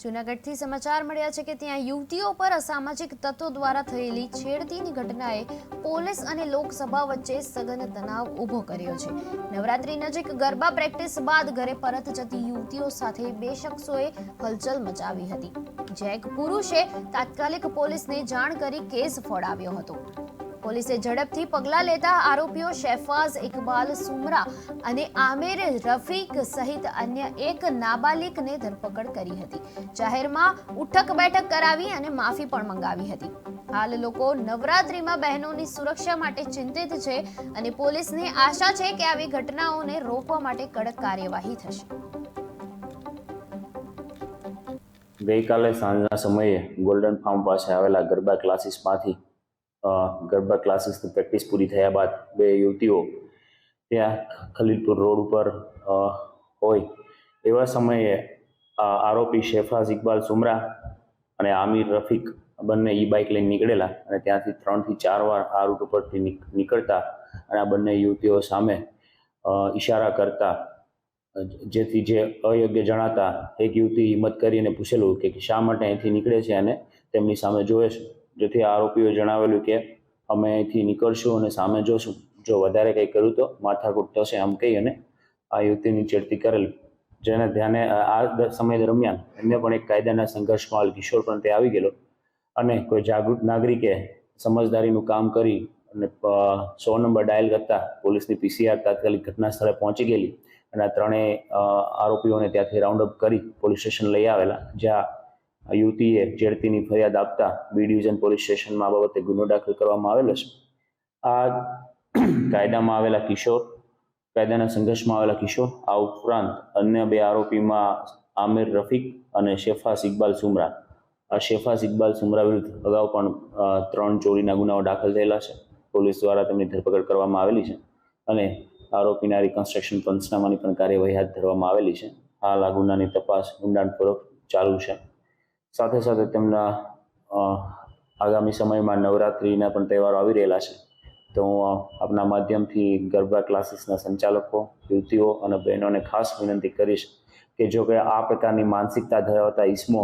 જૂનાગઢથી સમાચાર મળ્યા છે કે ત્યાં યુવતીઓ પર અસામાજિક તત્વો દ્વારા થયેલી છેડતીની ઘટનાએ પોલીસ અને લોકસભા વચ્ચે સઘન તણાવ ઊભો કર્યો છે। નવરાત્રી નજીક ગરબા પ્રેક્ટિસ બાદ ઘરે પરત જતી યુવતીઓ સાથે બે શખ્સોએ હલચલ મચાવી હતી, જ્યાં એક પુરુષે તાત્કાલિક પોલીસને જાણ કરી કેસ ફોડાવ્યો હતો। પોલીસે ઝડપથી પગલાં લેતા આરોપીઓ શેફાઝ ઇકબાલ સુમરા અને આમિર રફીક સહિત અન્ય એક નાબાલિગને ધરપકડ કરી હતી। જાહેરમાં ઉઠક બેઠક કરાવી અને માફી પણ મંગાવી હતી। હાલ લોકો નવરાત્રીમાં બહેનોની સુરક્ષા માટે ચિંતિત છે અને પોલીસને આશા છે કે આવી ઘટનાઓને રોકવા માટે કડક કાર્યવાહી થશે। ગઈકાલે સાંજના સમયે ગોલ્ડન ફાર્મ પાસે આવેલા ગરબા ક્લાસીસમાંથી ગરબા ક્લાસીસની પ્રેક્ટિસ પૂરી થયા બાદ બે યુવતીઓ ત્યાં ખલીલપુર રોડ ઉપર હોય એવા સમયે આરોપી શેફાઝ ઇકબાલ સુમરા અને આમિર રફીક બંને ઈ બાઇક લઈને નીકળેલા અને ત્યાંથી 3 થી 4 વાર આ રૂટ ઉપરથી નીકળતા અને આ બંને યુવતીઓ સામે ઈશારા કરતા, જેથી જે અયોગ્ય જણાતા એક યુવતી હિંમત કરીને પૂછેલું કે શા માટે અહીંથી નીકળે છે અને તેમની સામે જોવે છે, જેથી આરોપીઓ જણાવેલું કે અમે અહીંથી નીકળશું અને સામે જોશું, જો વધારે કંઈ કર્યું તો માથાકૂટ થશે, આમ કહી અને આ યુવતીની છેડતી કરેલી। જેને ધ્યાને આ સમય દરમિયાન એમને પણ એક કાયદાના સંઘર્ષમાં કિશોર પણ તે આવી ગયેલો અને કોઈ જાગૃત નાગરિકે સમજદારીનું કામ કરી અને 100 નંબર ડાયલ કરતા પોલીસની પીસીઆર તાત્કાલિક ઘટના સ્થળે પહોંચી ગયેલી અને આ ત્રણેય આરોપીઓને ત્યાંથી રાઉન્ડ અપ કરી પોલીસ સ્ટેશન લઈ આવેલા, જ્યાં યુવતીએ છેડતીની ફરિયાદ આપતા બી ડિવિઝન પોલીસ સ્ટેશનમાં આ બાબતે ગુનો દાખલ કરવામાં આવેલો છે। આ કાયદામાં આવેલા કિશોર, કાયદાના સંઘર્ષમાં આવેલા કિશોર, આ ઉપરાંત અન્ય બે આરોપીમાં આમિર રફીક અને શેફાઝ ઇકબાલ સુમરા, આ શેફાઝ ઇકબાલ સુમરા વિરુદ્ધ અગાઉ પણ 3 ચોરીના ગુનાઓ દાખલ થયેલા છે। પોલીસ દ્વારા તેમની ધરપકડ કરવામાં આવેલી છે અને આરોપીના રિકન્સ્ટ્રક્શન પંચનામાની પણ કાર્યવાહી હાથ ધરવામાં આવેલી છે। હાલ આ ગુનાની તપાસ ઊંડાણપૂર્વક ચાલુ છે। સાથે સાથે તેમના આગામી સમયમાં નવરાત્રિના પણ તહેવારો આવી રહેલા છે, તો હું આપના માધ્યમથી ગરબા ક્લાસીસના સંચાલકો, યુવતીઓ અને બહેનોને ખાસ વિનંતી કરીશ કે જો કે આ પ્રકારની માનસિકતા ધરાવતા ઈસમો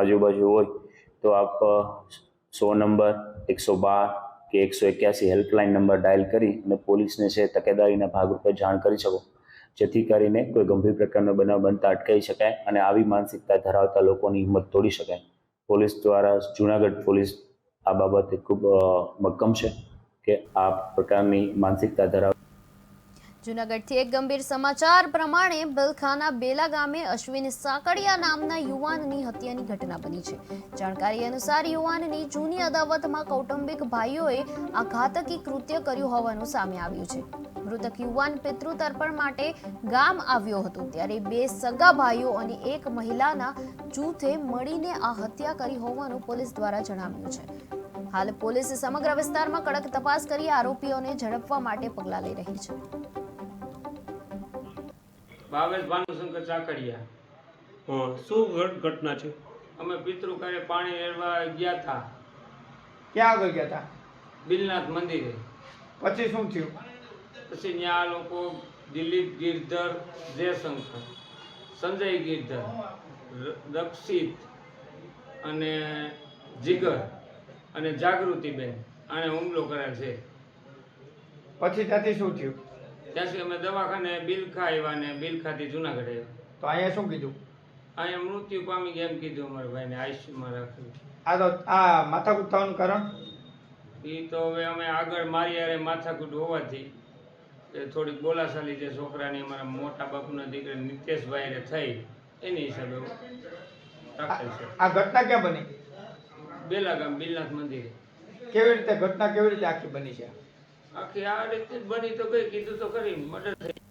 આજુબાજુ હોય તો આપ 100 નંબર, 112 કે 181 હેલ્પલાઇન નંબર ડાયલ કરી અને પોલીસને છે તકેદારીના ભાગરૂપે જાણ કરી શકો, જેથી કરીને કોઈ ગંભીર પ્રકારનો બનાવ બનતા અટકાવી શકાય અને આવી માનસિકતા ધરાવતા લોકોની હિંમત તોડી શકાય। પોલીસ દ્વારા જૂનાગઢ પોલીસ આ બાબતે ખૂબ મક્કમ છે કે આ પ્રકારની માનસિકતા ધરાવતા। જૂનાગઢથી એક ગંભીર સમાચાર પ્રમાણે બલખાના બેલા ગામે અશ્વિન સાકડિયા નામના યુવાનની હત્યાની ઘટના બની છે। જાણકારી અનુસાર યુવાનની જૂની અદાવતમાં કૌટુંબિક ભાઈઓએ આ ઘાતકી કૃત્ય કર્યું હોવાનું સામે આવ્યું છે। મૃતક યુવાન પિતૃ તર્પણ માટે ગામ આવ્યો હતો ત્યારે બે સગા ભાઈઓ અને એક મહિલાના જૂથે મળીને આ હત્યા કરી હોવાનું પોલીસ દ્વારા જણાવ્યું છે। હાલ પોલીસ સમગ્ર વિસ્તારમાં કડક તપાસ કરી આરોપીઓને ઝડપવા માટે પગલાં લઈ રહી છે। ભાવેશ ભાનુશંકર ચાકડિયા। શું ઘટના છે? અમે પિતૃ કરે પાણી લેવા ગયા હતા। ક્યાં આગળ ગયા હતા? બિલનાથ મંદિરે। પછી શું થયું? પછી ત્યાં લોકો દિલીપ ગિરધર, જયશંકર, સંજય ગિરધર, રક્ષિત અને જીગર અને જાગૃતિબેન આને હુમલો કરેલ છે। પછી ત્યાંથી શું થયું? ત્યાંથી અમે દવાખાને બિલખા આવ્યા ને બિલખાથી જુનાગઢ આવ્યા। તો અહીંયા શું કીધું? અહીંયા મૃત્યુ પામી ગયા એમ કીધું અમારા ભાઈને, આઈસીયુમાં રાખ્યું। આ માથાકૂટ થવાનું કારણ? એ તો હવે અમે આગળ મારી યારે માથાકૂટ હોવાથી થોડીક બોલાશાલી જે છોકરાની અમારા મોટા બાપુના દીકરા નિતેશભાઈને થઈ એની હિસાબે રાખેલ છે। આ ઘટના ક્યાં બની? બેલા ગામ બિલનાથ મંદિરે। કેવી રીતે ઘટના કેવી રીતે આખી બની છે? આખી આ રીતે બની તો ગઈ, કીધું તો ખરી મર્ડર થઈ।